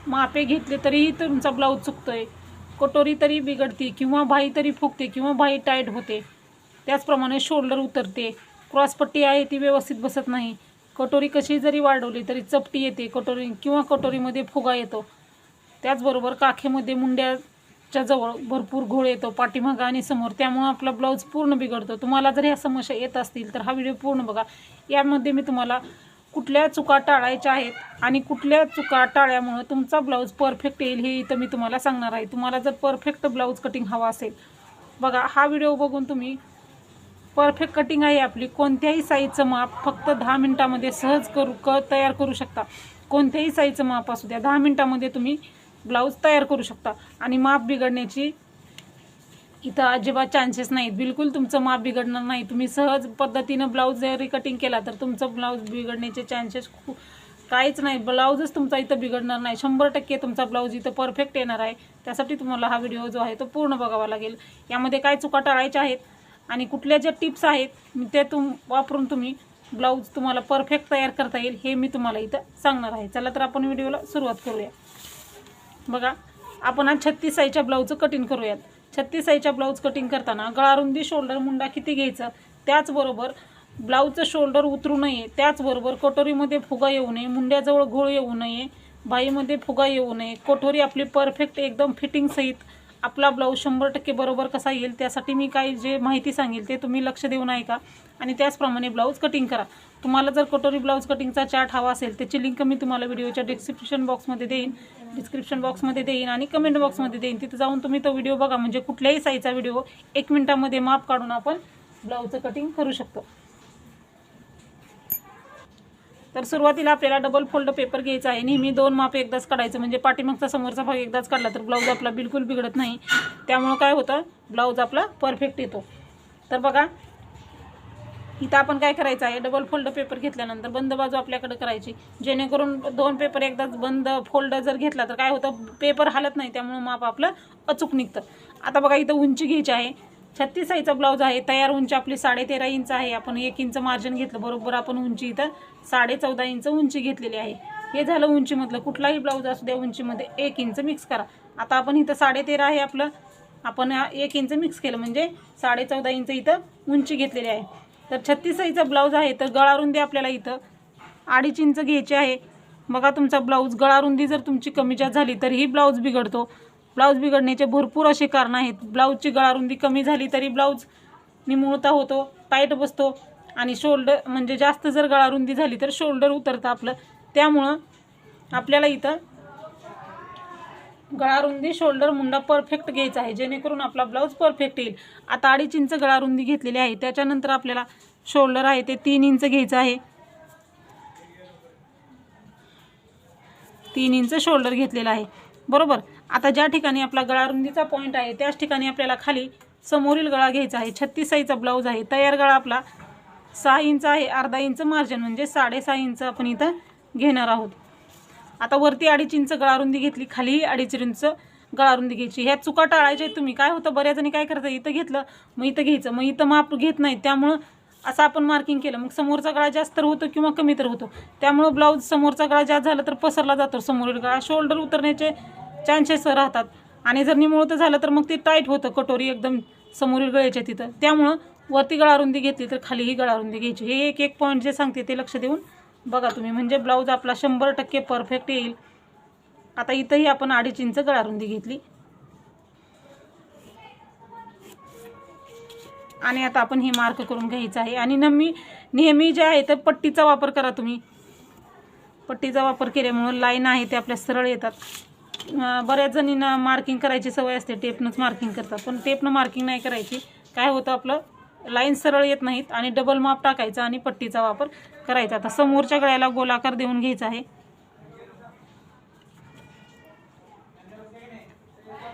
मापे घेतले तरीही तुमचा ब्लाऊज चुकतोय, कटोरी तरी बिघडते किंवा बाही तरी फुगते किंवा बाही टाईट होते. त्याचप्रमाणे शोल्डर उतरते, क्रॉसपट्टी आहे ती व्यवस्थित बसत नाही, कटोरी कशी जरी वाढवली तरी चपटी येते कटोरी किंवा कटोरीमध्ये फुगा येतो. त्याचबरोबर काखेमध्ये मुंड्याच्या जवळ भरपूर घोळ येतो पाठीमागं आणि समोर, त्यामुळे आपला ब्लाऊज पूर्ण बिघडतो. तुम्हाला जर ह्या समस्या येत असतील तर हा व्हिडिओ पूर्ण बघा. यामध्ये मी तुम्हाला कुठल्या चुका टाळायच्या आहेत आणि कुठल्या चुका टाळल्यामुळं तुमचा ब्लाऊज परफेक्ट येईल हे इथं मी तुम्हाला सांगणार आहे. तुम्हाला जर परफेक्ट ब्लाऊज कटिंग हवा असेल बघा, हा व्हिडिओ बघून तुम्ही परफेक्ट कटिंग आहे आपली, कोणत्याही साईजचं माप फक्त 10 मिनिटामध्ये सहज तयार करू शकता. कोणत्याही साईजचं माप असू द्या, 10 मिनिटामध्ये तुम्ही ब्लाऊज तयार करू शकता आणि माप बिघडण्याची इथं अजिबात चान्सेस नाहीत. बिलकुल तुमचं माप बिघडणार नाही. तुम्ही सहज पद्धतीनं ब्लाऊज जरी कटिंग केला तर तुमचं ब्लाऊज बिघडण्याचे चान्सेस काहीच नाही. ब्लाऊजच तुमचा इथं बिघडणार नाही. 100% तुमचा ब्लाऊज इथं परफेक्ट येणार आहे. त्यासाठी तुम्हाला हा व्हिडिओ जो आहे तो पूर्ण बघावा लागेल. यामध्ये काय चुका टाळायच्या आहेत आणि कुठल्या ज्या टिप्स आहेत ते वापरून तुम्ही ब्लाऊज तुम्हाला परफेक्ट तयार करता येईल हे मी तुम्हाला इथं सांगणार आहे. चला तर आपण व्हिडिओला सुरुवात करूया. बघा, आपण आज 36 साईजच्या ब्लाऊजचं कटिंग करूयात. 36 साईजच्या ब्लाऊज कटिंग करताना गळारुंदी, शोल्डर, मुंडा किती घ्यायचं, त्याचबरोबर ब्लाऊजचं शोल्डर उतरू नये, त्याचबरोबर कटोरीमध्ये फुगा येऊ नये, मुंड्याजवळ घोळ येऊ नये, बाहीमध्ये फुगा येऊ नये, कटोरी आपली परफेक्ट एकदम फिटिंगसहित आपला ब्लाऊज 100% बरोबर कसा येईल त्यासाठी मी काही जे माहिती सांगेल ते तुम्ही लक्ष देऊन ऐका आणि त्याचप्रमाणे ब्लाऊज कटिंग करा. तुम्हाला जर कटोरी ब्लाऊज कटिंगचा चार्ट हवा असेल त्याची लिंक मी तुम्हाला व्हिडिओच्या डिस्क्रिप्शन बॉक्समध्ये देईन आणि कमेंट बॉक्समध्ये देईन. तिथं जाऊन तुम्ही तो व्हिडिओ बघा, म्हणजे कुठल्याही साईजचा व्हिडिओ 1 मिनिटामध्ये माप काढून आपण ब्लाऊजचं कटिंग करू शकतो. तर सुरुवातीला आपल्याला डबल फोल्ड पेपर घ्यायचा आहे. नेहमी 2 माप एकदाच काढायचं, म्हणजे पाठीमागचा समोरचा भाग एकदाच काढला तर ब्लाऊज आपला बिलकुल बिघडत नाही. त्यामुळं काय होतं, ब्लाऊज आपला परफेक्ट येतो. तर बघा, इथं आपण काय करायचं आहे, डबल फोल्ड पेपर घेतल्यानंतर बंद बाजू आपल्याकडे करायची, जेणेकरून 2 पेपर एकदाच बंद फोल्ड जर घेतला तर काय होतं, पेपर हलत नाही, त्यामुळं माप आपलं अचूक निघतं. आता बघा, इथं उंची घ्यायची आहे. 36 साईजचा ब्लाऊज आहे. तयार उंची आपली 13.5 इंच आहे. आपण 1 इंच मार्जिन घेतलं, बरोबर आपण उंची इथं 14.5 इंच उंची घेतलेली आहे. हे झालं उंचीमधलं. कुठलाही ब्लाऊज असू द्या उंचीमध्ये 1 इंच मिक्स करा. आता आपण इथं 13.5 आहे आपलं, आपण 1 इंच मिक्स केलं म्हणजे 14.5 इंच इथं उंची घेतलेली आहे. तर 36 साईजचा ब्लाऊज आहे. तर गळारुंदी आपल्याला इथं 2.5 इंच घ्यायची आहे. बघा, तुमचा ब्लाऊज गळारुंदी जर तुमची कमी जास्त झाली तरीही ब्लाऊज बिघडतो. ब्लाऊज बिघडण्याचे भरपूर असे कारण आहेत. ब्लाऊजची गळारुंदी कमी झाली तरी ब्लाऊज निमुळता होतो, टाईट बसतो आणि शोल्डर म्हणजे जास्त जर गळारुंदी झाली तर शोल्डर उतरतं आपलं. त्यामुळं आपल्याला इथं गळारुंदी, शोल्डर, मुंडा परफेक्ट घ्यायचा आहे, जेणेकरून आपला ब्लाऊज परफेक्ट येईल. आता 2.5 इंच गळारुंदी घेतलेली आहे. त्याच्यानंतर आपल्याला शोल्डर आहे ते 3 इंच घ्यायचं आहे. 3 इंच शोल्डर घेतलेला आहे, बरोबर. आता ज्या ठिकाणी आपला गळारुंदीचा पॉईंट आहे त्याच ठिकाणी आपल्याला खाली समोरील गळा घ्यायचा आहे. 36 साईजचा ब्लाऊज आहे. तयार गळा आपला 6 इंच आहे. अर्धा इंच मार्जिन म्हणजे 6.5 इंच आपण इथं घेणार आहोत. आता वरती 2.5 इंच गळारुंदी घेतली, खाली 2.5 इंच गळारुंदी घ्यायची. ह्या चुका टाळायच्या तुम्ही. काय होतं, बऱ्याच जणी काय करतात, इथं घेतलं मग इथं घ्यायचं, मग इथं माप घेत नाही, त्यामुळं असं आपण मार्किंग केलं मग समोरचा गळा जास्त तर होतो किंवा कमी तर होतो. त्यामुळं ब्लाऊज समोरचा गळा जास्त झाला तर पसरला जातो समोरील गळा, शोल्डर उतरण्याचे चान्सेस राहतात आणि जर निमुळतं झालं तर मग ते टाईट होतं कटोरी एकदम समोरील गळ्याच्या तिथं. त्यामुळं वरती गळारुंदी घेतली तर खालीही गळारुंदी घ्यायची. हे एक पॉईंट जे सांगते ते लक्ष देऊन बघा तुम्ही, म्हणजे ब्लाऊज आपला 100% परफेक्ट येईल. आता इथंही आपण 2.5 इंच गळारुंदी घेतली आणि आता आपण हे मार्क करून घ्यायचं आहे. आणि नेहमी जे आहे तर पट्टीचा वापर करा तुम्ही. पट्टीचा वापर केल्यामुळे लाईन आहे ते आपल्या सरळ येतात. बऱ्याच जणींना मार्किंग करायची सवय असते, टेपनंच मार्किंग करतात, पण टेपनं मार्किंग नाही करायची. काय होतं, आपलं लाईन सरळ येत नाहीत आणि डबल माप टाकायचं आणि पट्टीचा वापर करायचा. आता समोरच्या गळ्याला गोलाकार देऊन घ्यायचा आहे.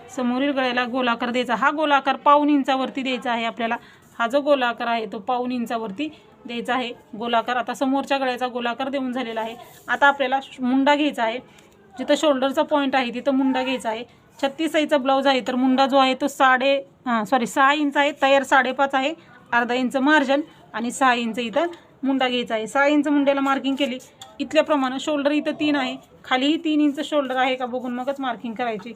समोरील गळ्याला गोलाकार द्यायचा. हा गोलाकार 1.5 इंचावरती द्यायचा आहे आपल्याला. हा जो गोलाकार आहे तो 1.5 इंचावरती द्यायचा आहे गोलाकार. आता समोरच्या गळ्याचा गोलाकार देऊन झालेला आहे. आता आपल्याला मुंडा घ्यायचा आहे. जिथं शोल्डरचा पॉईंट आहे तिथं मुंडा घ्यायचा आहे. 36 साईजचा ब्लाऊज आहे तर मुंडा जो आहे तो 6 इंच आहे. तयार 5.5 आहे. अर्धा इंच मार्जिन आणि 6 इंच इथं मुंडा घ्यायचा आहे. 6 इंच मुंड्याला मार्किंग केली. इथल्याप्रमाणे शोल्डर इथं 3 आहे खालीही 3 इंच शोल्डर आहे का बघून मगच मार्किंग करायची.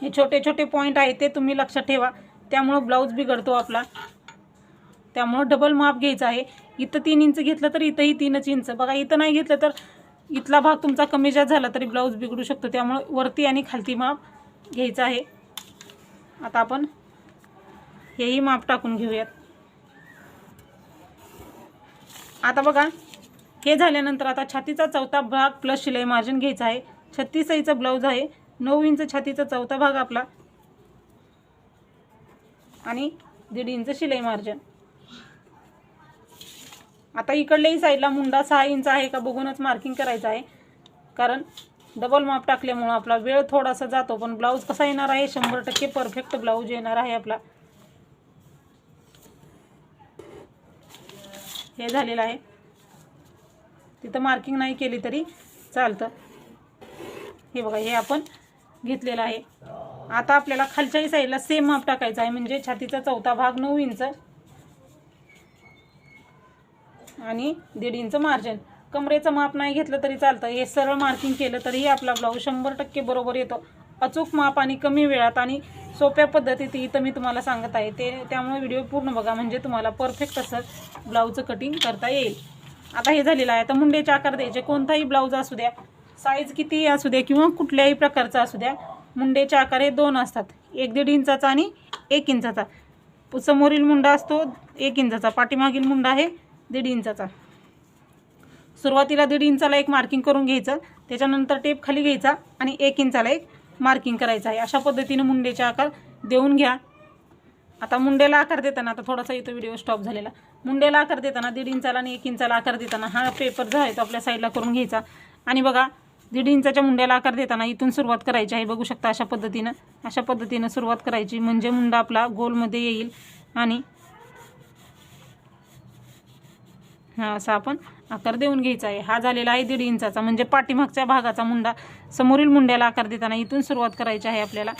हे छोटे छोटे पॉईंट आहे ते तुम्ही लक्षात ठेवा, त्यामुळं ब्लाऊज बिघडतो आपला. त्यामुळं डबल माप घ्यायचं आहे. इथं 3 इंच घेतलं तर इथंही 3 इंच. बघा इथं नाही घेतलं तर इथला भाग तुमचा कमी जास्त झाला तरी ब्लाऊज बिघडू शकतो. त्यामुळं वरती आणि खालती माप घ्यायचं आहे. आता आपण हेही माप टाकून घेऊयात. आता बघा हे झाल्यानंतर आता छातीचा चौथा भाग प्लस शिलाई मार्जिन घ्यायचा आहे. 36 साईजचा ब्लाऊज आहे. 9 इंच छातीचा चौथा भाग आपला आणि 1.5 इंच शिलाई मार्जिन. आता इकडल्याही साईडला मुंडा 6 इंच आहे का बघूनच मार्किंग करायचं आहे, कारण डबल माप टाकल्यामुळं आपला वेळ थोडासा जातो. पण ब्लाऊज कसा येणार आहे 100% परफेक्ट ब्लाऊज येणार आहे आपला. हे झालेलं आहे. तिथं मार्किंग नाही केली तरी चालतं. हे बघा हे आपण घेतलेलं आहे. आता आपल्याला खालच्याही साईडला सेम माप टाकायचं आहे, म्हणजे छातीचा चौथा भाग 9 इंच आणि 1.5 इंच मार्जिन. कमरेचं माप नाही घेतलं तरी चालतं. हे सरळ मार्किंग केलं तरीही आपला ब्लाऊज 100% बरोबर येतो. अचूक माप आणि कमी वेळात आणि सोप्या पद्धतीत इथं मी तुम्हाला सांगत आहे त्यामुळे व्हिडिओ पूर्ण बघा, म्हणजे तुम्हाला परफेक्ट असं ब्लाऊजचं कटिंग करता येईल. आता हे झालेलं आहे. आता मुंडेचे आकार द्यायचे. कोणताही ब्लाऊज असू द्या, साईज कितीही असू द्या किंवा कुठल्याही प्रकारचा असू द्या, मुंडेचे आकार हे 2 असतात, 1.5 इंचाचा आणि 1 इंचाचा. समोरील मुंडा असतो 1 इंचाचा, पाठीमागील मुंडा आहे 1.5 इंचाचा. सुरुवातीला 1.5 इंचाला एक मार्किंग करून घ्यायचं, त्याच्यानंतर टेप खाली घ्यायचा आणि 1 इंचाला एक मार्किंग करायचं आहे. अशा पद्धतीने मुंडेचे आकार देऊन घ्या. आता मुंडेला आकार देताना, आता थोडासा इथं व्हिडिओ स्टॉप झालेला, मुंडेला आकार देताना 1.5 इंचाला आणि 1 इंचाला आकार देताना हा पेपर जो आहे तो आपल्या साईडला करून घ्यायचा. आणि बघा 1.5 इंचाच्या मुंड्याला आकार देताना इथून सुरुवात करायची आहे. बघू शकता अशा पद्धतीनं सुरुवात करायची, म्हणजे मुंडा आपला गोलमध्ये येईल. आणि हा असा आपण आकार देऊन घ्यायचा आहे. हा झालेला आहे 1.5 इंचाचा, म्हणजे पाठीमागच्या भागाचा मुंडा. समोरील मुंड्याला आकार देताना इथून सुरुवात करायची आहे आपल्याला,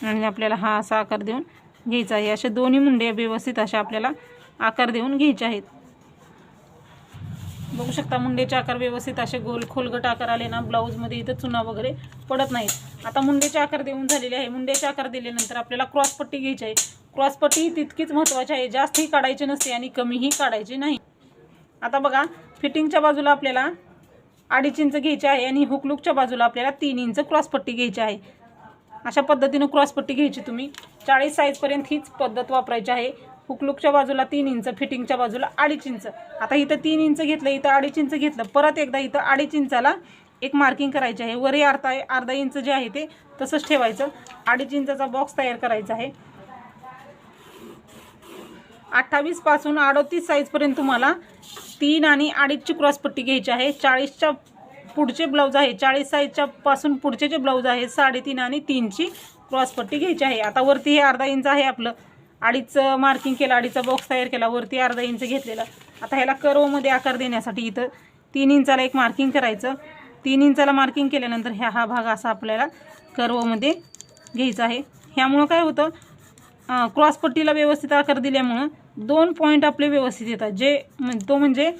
आणि आपल्याला हा असा आकार देऊन घ्यायचा आहे. असे दोन्ही मुंडे व्यवस्थित असे आपल्याला आकार देऊन घ्यायचे आहेत. बघू शकता मुंडेचे आकार व्यवस्थित असे गोल खोलगट आकार आले ना, ब्लाऊजमध्ये इथं चुना वगैरे पडत नाहीत. आता मुंडेचे आकार देऊन झालेले आहे. मुंडेचे आकार दिल्यानंतर आपल्याला क्रॉसपट्टी घ्यायची आहे. क्रॉसपट्टी तितकीच महत्त्वाची आहे, जास्तही काढायची नसते आणि कमीही काढायची नाही. आता बघा फिटिंगच्या बाजूला आपल्याला 2.5 इंच घ्यायचे आहे आणि हुकलूकच्या बाजूला आपल्याला 3 इंच क्रॉसपट्टी घ्यायची आहे. अशा पद्धतीनं क्रॉसपट्टी घ्यायची तुम्ही. 40 साईजपर्यंत हीच पद्धत वापरायची आहे. हुकलूकच्या बाजूला 3 इंच, फिटिंगच्या बाजूला 2.5 इंच. आता इथं 3 इंच घेतलं, इथं 2.5 इंच घेतलं, परत एकदा इथं 2.5 इंचाला एक मार्किंग करायची आहे. वरही अर्धा इंच जे आहे ते तसंच ठेवायचं. 2.5 इंचाचा बॉक्स तयार करायचा आहे. 28 पासून 38 साईजपर्यंत तुम्हाला 3 आणि 2.5ची क्रॉसपट्टी घ्यायची आहे. 40च्या पुढचे ब्लाऊज आहे, 40 साईजच्या पासून पुढचे जे ब्लाऊज आहे 3.5 आणि 3ची क्रॉसपट्टी घ्यायची आहे. आता वरती हे अर्धा इंच आहे आपलं, 2.5 मार्किंग केलं, 2.5चा बॉक्स तयार केला, वरती अर्धा इंच घेतलेला. आता ह्याला कर्वमध्ये आकार देण्यासाठी इथं 3 इंचाला एक मार्किंग करायचं. 3 इंचाला मार्किंग केल्यानंतर हा भाग असा आपल्याला कर्वमध्ये घ्यायचा आहे. ह्यामुळं काय होतं, क्रॉसपट्टीला व्यवस्थित आकार दिल्यामुळं 2 पॉईंट आपले व्यवस्थित येतात. तो म्हणजे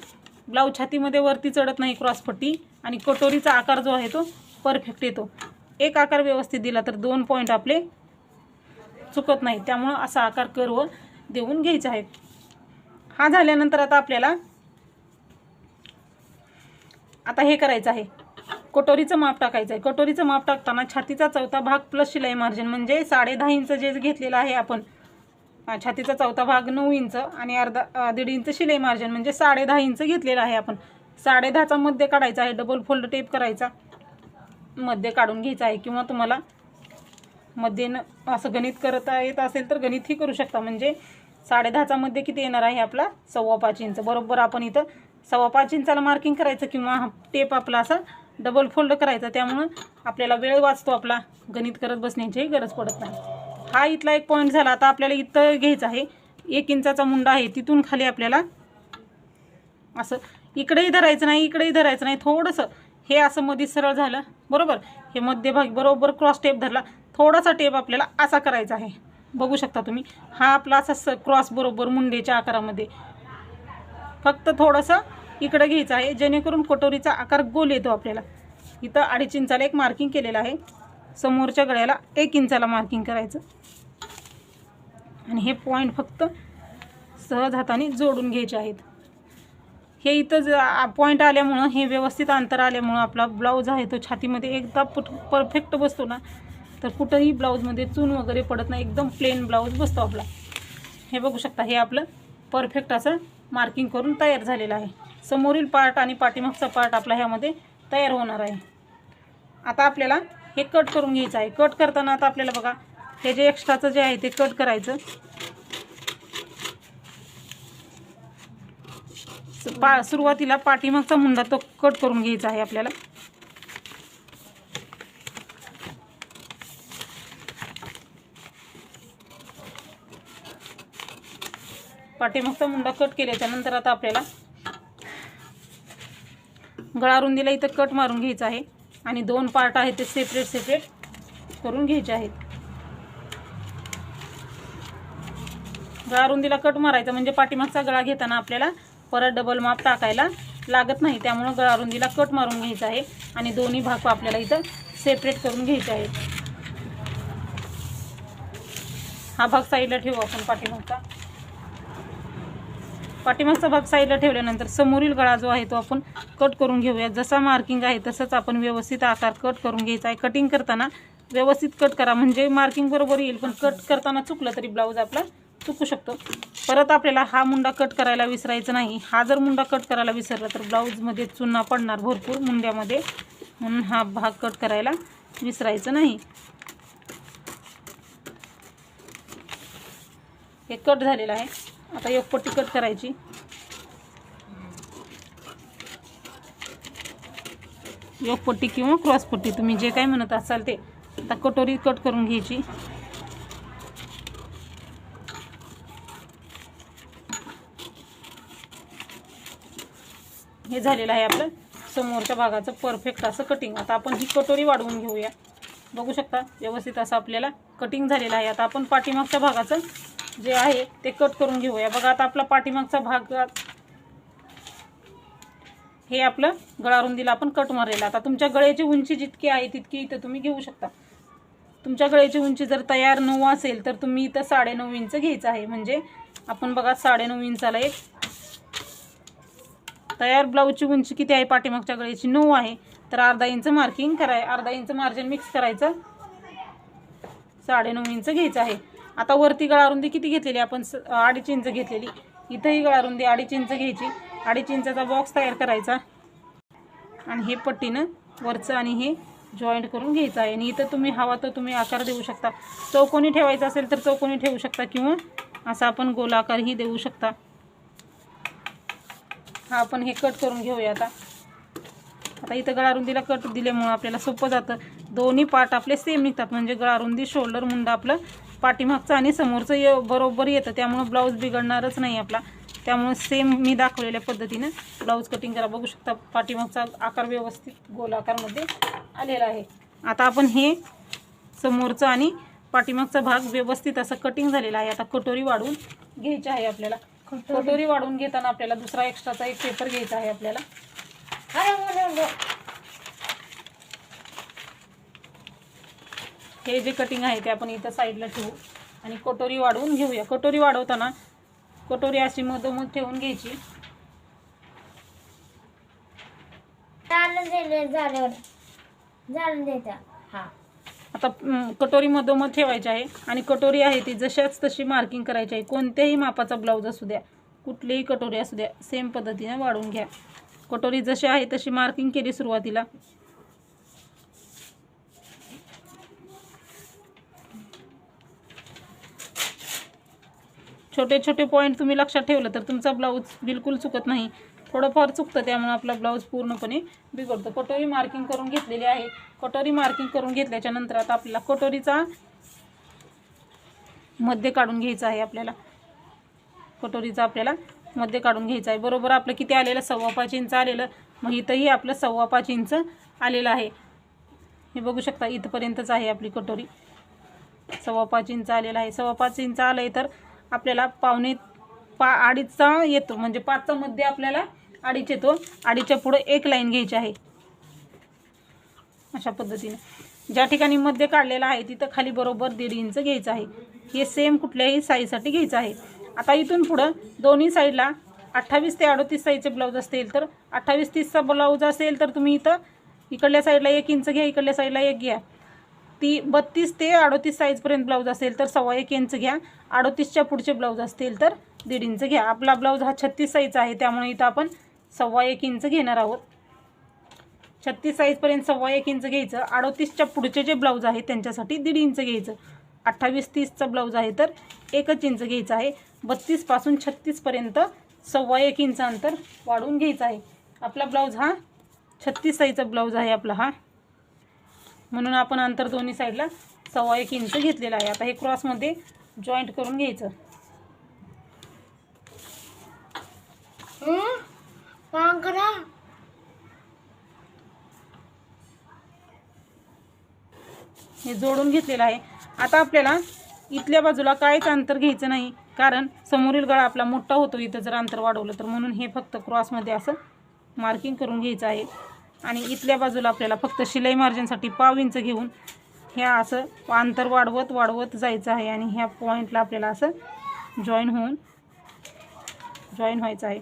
ब्लाऊज छातीमध्ये वरती चढत नाही क्रॉसपट्टी, आणि कटोरीचा आकार जो आहे तो परफेक्ट येतो. एक आकार व्यवस्थित दिला तर 2 पॉईंट आपले चुकत नाही. त्यामुळं असा आकार कर्व देऊन घ्यायचा आहे. हा झाल्यानंतर आता आपल्याला हे करायचं आहे, कटोरीचं माप टाकायचं आहे. कटोरीचं माप टाकताना छातीचा चौथा भाग प्लस शिलाई मार्जिन, म्हणजे 10.5 इंच जे घेतलेलं आहे आपण, छातीचा चौथा भाग 9 इंच आणि 1.5 इंच शिलाई मार्जिन, म्हणजे 10.5 इंच घेतलेलं आहे आपण. 10.5चा मध्य काढायचा आहे. डबल फोल्ड टेप करायचा, मध्य काढून घ्यायचा आहे. किंवा तुम्हाला मध्ये असं गणित करता येत असेल तर गणितही करू शकता. म्हणजे 10.5चा मध्ये किती येणार आहे आपला 5.25 इंच. बरोबर आपण इथं 5.25 इंचाला मार्किंग करायचं, किंवा टेप आपला असा डबल फोल्ड करायचा. त्यामुळं आपल्याला वेळ वाचतो, आपला गणित करत बसण्याची गरज पडत नाही. हा इथला एक पॉईंट झाला. आता आपल्याला इथं घ्यायचं आहे 1 इंचाचा मुंडा आहे, तिथून खाली आपल्याला असं इकडेही धरायचं नाही, इकडेही धरायचं नाही, थोडंसं हे असं मध्ये सरळ झालं बरोबर. हे मध्यभागी बरोबर क्रॉस टेप धरला, थोडासा टेप आपल्याला असा करायचा आहे. बघू शकता तुम्ही, हा आपला असा क्रॉस बरोबर मुंडेच्या आकारामध्ये, फक्त थोडंसं इकडं घ्यायचं आहे, जेणेकरून कटोरीचा आकार गोल येतो आपल्याला. इथं 2.5 इंचाला एक मार्किंग केलेलं आहे. समोरच्या गळ्याला 1 इंचाला मार्किंग करायचं आणि हे पॉईंट फक्त सहज हाताने जोडून घ्यायचे आहेत. हे इथं पॉईंट आल्यामुळं, हे व्यवस्थित अंतर आल्यामुळं आपला ब्लाऊज आहे तो छातीमध्ये एकदा परफेक्ट बसतो ना, तर कुठंही ब्लाऊजमध्ये चून वगैरे पडत नाही, एकदम प्लेन ब्लाऊज बसतो आपला. हे बघू शकता, हे आपलं परफेक्ट असं मार्किंग करून तयार झालेलं आहे. समोरील पार्ट आणि पाठीमागचा पार्ट आपला ह्यामध्ये तयार होणार आहे. आता आपल्याला हे कट करून घ्यायचं आहे. कट करताना आता आपल्याला बघा, हे जे एक्स्ट्राचं जे आहे ते कट करायचं. सुरुवातीला पाठीमागचा मुंडा तो कट करून घ्यायचा आहे आपल्याला. पाठीमागचा मुंडा कट केल्याच्या नंतर आता आपल्याला गळा रुंदीला इथं कट मारून घ्यायचा आहे आणि 2 पार्ट आहेत ते सेपरेट करून घ्यायचे आहेत. गळा रुंदीला कट मारायचा म्हणजे पाठीमागचा गळा घेताना आपल्याला परत डबल माप टाकायला लागत नाही. त्यामुळे गळा रुंदीला कट मारून घ्यायचा आहे आणि दोन्ही भाग आपल्याला इथं सेपरेट करून घ्यायचे आहेत. हा भाग साईडला ठेवू आपण. पाठीमागचा भाग साईडला ठेवल्यानंतर समोरील गळा जो आहे तो आपण कट करून घेऊया. जसा मार्किंग आहे तसंच आपण व्यवस्थित आकार कट करून घ्यायचा आहे. कटिंग करताना व्यवस्थित कट करा म्हणजे मार्किंग बरोबर येईल, पण कट करताना चुकलं तरी ब्लाऊज आपला चुकू शकतो. परत आपल्याला हा मुंडा कट करायला विसरायचा नाही. हा जर मुंडा कट करायला विसरला तर ब्लाऊजमध्ये चुना पडणार भरपूर मुंड्यामध्ये, म्हणून हा भाग कट करायला विसरायचं नाही. हे कट झालेलं आहे. आता एक पट्टी कट करायची. एक पट्टी किंवा क्रॉस पट्टी तुम्ही जे काय म्हणत असाल ते. आता कटोरी कट करून घ्यायची. हे झालेलं आहे आपलं समोरच्या भागाचं परफेक्ट असं कटिंग. आता आपण ही कटोरी वाढवून घेऊया. बघू शकता व्यवस्थित असं आपल्याला कटिंग झालेलं आहे. आता आपण पाठीमागच्या भागाचं जे आहे ते कट करून घेऊया. बघा आता आपला पाठीमागचा भाग हे आपलं गळा रुंदीला आपण कट मारलेला. आता तुमच्या गळ्याची उंची जितकी आहे तितकी इथं तुम्ही घेऊ शकता. तुमच्या गळ्याची उंची जर तयार 9 असेल तर तुम्ही इथं 9.5 इंच घ्यायचं आहे. म्हणजे आपण बघा 9.5 इंचाला एक तयार ब्लाऊजची उंची किती आहे, पाठीमागच्या गळ्याची 9 आहे, तर अर्धा इंच मार्किंग करायचं, अर्धा इंच मार्जिन मिक्स करायचं, 9.5 इंच घ्यायचं आहे. आता वरती गळा रुंदी किती घेतलेली आपण 2.5 इंच घेतलेली. इथंही गळा रुंदी 2.5 इंच घ्यायची. 2.5 इंचाचा बॉक्स तयार करायचा आणि हे पट्टीनं वरचं आणि हे जॉईंट करून घ्यायचं आहे. आणि इथं तुम्ही हवा तर तुम्ही आकार देऊ शकता. चौकोनी ठेवायचा असेल तर चौकोनी ठेवू शकता किंवा असा आपण गोलाकारही देऊ शकता. हा आपण हे कट करून घेऊया. आता इथं गळा रुंदीला कट दिल्यामुळं आपल्याला सोपं जातं. दोन्ही पार्ट आपले सेम निघतात म्हणजे गळा रुंदी शोल्डर मुंडा आपलं पाठीमागचं आणि समोरचं बरोबर येतं. त्यामुळं ब्लाऊज बिघडणारच नाही आपला. त्यामुळे सेम मी दाखवलेल्या पद्धतीनं ब्लाऊज कटिंग करा. बघू शकता पाठीमागचा आकार व्यवस्थित गोलाकारमध्ये आलेला आहे. आता आपण हे समोरचं आणि पाठीमागचा भाग व्यवस्थित असं कटिंग झालेला आहे. आता कटोरी वाढवून घ्यायची आहे आपल्याला. कटोरी वाढवून घेताना आपल्याला दुसरा एक्स्ट्राचा एक पेपर घ्यायचा आहे आपल्याला. हे जे कटिंग आहे ते आपण इथं साईडला ठेवू आणि कटोरी वाढवून घेऊया. कटोरी वाढवताना कटोरी अशी मधोमध ठेवून घ्यायची. आता कटोरी मधोमध ठेवायची आहे आणि कटोरी आहे ती जशाच तशी मार्किंग करायची आहे. कोणत्याही मापाचा ब्लाऊज असू द्या, कुठलीही कटोरी असू द्या, सेम पद्धतीने वाढवून घ्या. कटोरी जशी आहे तशी मार्किंग केली सुरुवातीला. छोटे छोटे पॉईंट तुम्ही लक्षात ठेवलं तर तुमचा ब्लाऊज बिलकुल चुकत नाही. थोडंफार चुकतं त्यामुळे आपला ब्लाऊज पूर्णपणे बिघडतो. कटोरी मार्किंग करून घेतलेली आहे. कटोरी मार्किंग करून घेतल्याच्या नंतर आता आपल्याला कटोरीचा मध्य काढून घ्यायचा आहे. कटोरीचा आपल्याला मध्य काढून घ्यायचा आहे. बरोबर आपलं किती आलेलं 5.25 इंच आलेलं. मग इथंही आपलं 5.25 इंच आलेलं आहे. हे बघू शकता इथपर्यंतच आहे आपली कटोरी. 5.25 इंच आलेलं आहे. 5.25 इंच आलं आहे तर आपल्याला 2.5 येतो म्हणजे 5चा मध्ये आपल्याला अडीच येतो, अडीचच्या पुढे एक लाईन घ्यायची आहे अशा पद्धतीने। ज्या ठिकाणी मध्य काढलेला आहे तिथं खाली बरोबर 1.5 इंच घ्यायचं आहे। हे सेम कुठल्याही साईजसाठी घ्यायचं आहे। आता इथून पुढं दोन्ही साईडला 28 ते 38 साईजचे ब्लाऊज असतील तर 28-30चा ब्लाऊज असेल तर तुम्ही इथं इकडल्या साईडला 1 इंच घ्या, इकडल्या साईडला 1 घ्या। 32 ते 38 साईजपर्यंत ब्लाऊज असेल तर 1.25 इंच घ्या, 38च्या पुढचे ब्लाऊज असतील तर 1.5 इंच घ्या। आपला ब्लाऊज हा 36 साईजचा आहे त्यामुळे इथं आपण 1.25 इंच घेणार आहोत। 36 साईजपर्यंत 1.25 इंच घ्यायचं। 38च्या पुढचे जे ब्लाऊज आहे त्यांच्यासाठी 1.5 इंच घ्यायचं। 28-30चा ब्लाऊज आहे तर 1 इंच घ्यायचं आहे। 32 पासून 36 पर्यंत 1.25 इंच अंतर वाढवून घ्यायचं आहे। आपला ब्लाऊज हा 36 साईजचा ब्लाऊज आहे आपला हा, म्हणून आपण अंतर दोन्ही साईडला 1.25 इंच घेतलेलं आहे। आता हे क्रॉसमध्ये जॉईंट करून घ्यायचं। हे जोडून घेतलेलं आहे। आता आपल्याला इथल्या बाजूला काहीच अंतर घ्यायचं नाही, कारण समोरील गळा आपला मोठा होतो इथं जर अंतर वाढवलं तर, म्हणून हे फक्त क्रॉसमध्ये असं मार्किंग करून घ्यायचं आहे। आणि इथल्या बाजूला आपल्याला फक्त शिलाई मार्जिनसाठी 1/2 इंच घेऊन ह्या असं अंतर वाढवत जायचं आहे आणि ह्या पॉईंटला आपल्याला असं जॉईन व्हायचं आहे।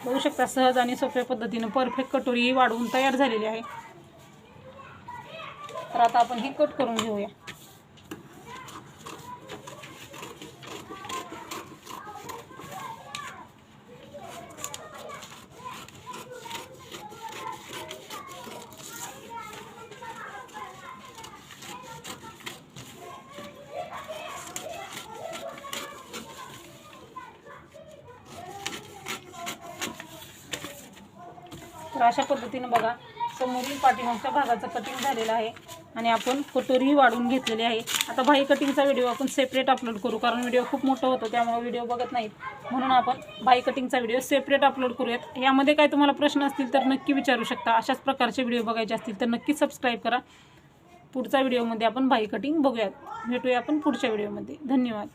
बघू शकता सहज आणि सोप्या पद्धतीने परफेक्ट कटोरी वाढवून तयार झालेली आहे। तर आता आपण हे कट करून घेऊया। तर अशा पद्धतीने बघा समोरील पाठीमागच्या भागाचं कटिंग झालेलं आहे आणि आपण कटोरी वाढवून घेतलेली आहे। आता बाही कटिंगचा व्हिडिओ आपण सेपरेट अपलोड करू, कारण व्हिडिओ खूप मोठा होतो त्यामुळे व्हिडिओ बघत नाहीत, म्हणून आपण बाही कटिंगचा व्हिडिओ सेपरेट अपलोड करूयात। यामध्ये काय तुम्हाला प्रश्न असतील तर नक्की विचारू शकता। अशाच प्रकारचे व्हिडिओ बघायचे असतील तर नक्की सबस्क्राईब करा। पुढच्या व्हिडिओमध्ये आपण बाही कटिंग बघूयात। भेटूया आपण पुढच्या व्हिडिओमध्ये। धन्यवाद।